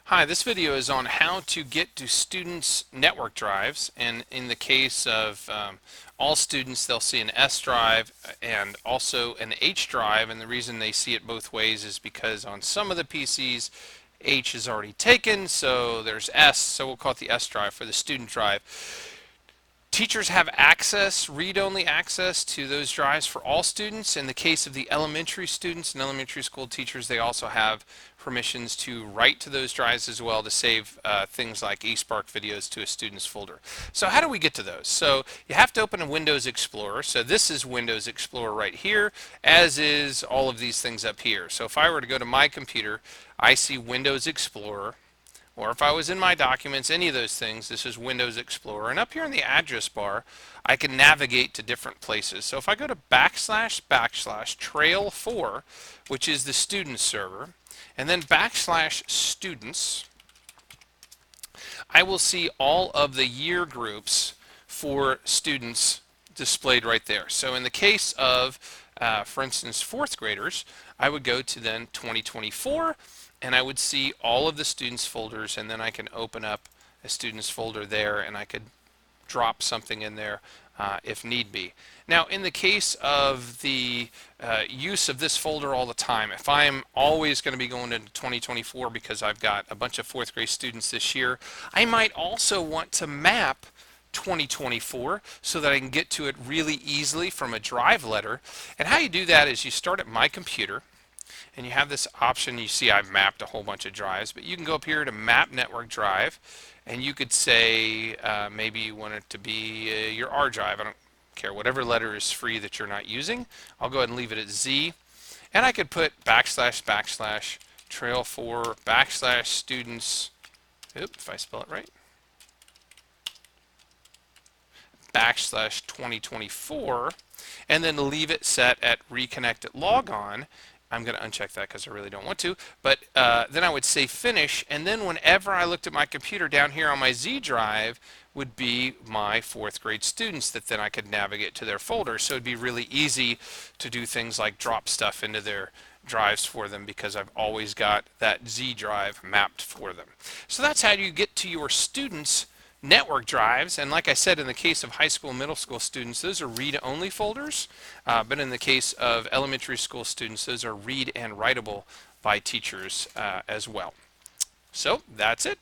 Hi, this video is on how to get to students' network drives, and in the case of all students, they'll see an S drive and also an H drive, and the reason they see it both ways is because on some of the PCs H is already taken, so there's S, so we'll call it the S drive for the student drive. Teachers have access, read-only access to those drives for all students. In the case of the elementary students and elementary school teachers, they also have permissions to write to those drives as well to save things like eSpark videos to a student's folder. So how do we get to those? So you have to open a Windows Explorer. So this is Windows Explorer right here, as is all of these things up here. So if I were to go to my computer, I see Windows Explorer. Or if I was in my documents, any of those things, this is Windows Explorer. And up here in the address bar, I can navigate to different places. So if I go to // which is the student server, and then /students, I will see all of the year groups for students displayed right there. So in the case of, for instance, fourth graders, I would go to then 2024, and I would see all of the students folders, and then I can open up a students folder there, and I could drop something in there if need be. Now in the case of the use of this folder all the time, if I'm always going to be going into 2024 because I've got a bunch of fourth grade students this year, I might also want to map 2024 so that I can get to it really easily from a drive letter. And how you do that is you start at My Computer, and you have this option. You see I've mapped a whole bunch of drives, but you can go up here to Map Network Drive, and you could say maybe you want it to be your R drive. I don't care, whatever letter is free that you're not using. I'll go ahead and leave it at Z, and I could put // trail4 / students, if I spell it right, / 2024, and then leave it set at reconnect at logon. I'm going to uncheck that because I really don't want to, but then I would say finish, and then whenever I looked at my computer, down here on my Z drive would be my fourth grade students that then I could navigate to their folder. So it'd be really easy to do things like drop stuff into their drives for them because I've always got that Z drive mapped for them. So that's how you get to your students' network drives, and like I said, in the case of high school and middle school students, those are read-only folders, but in the case of elementary school students, those are read and writable by teachers as well. So that's it.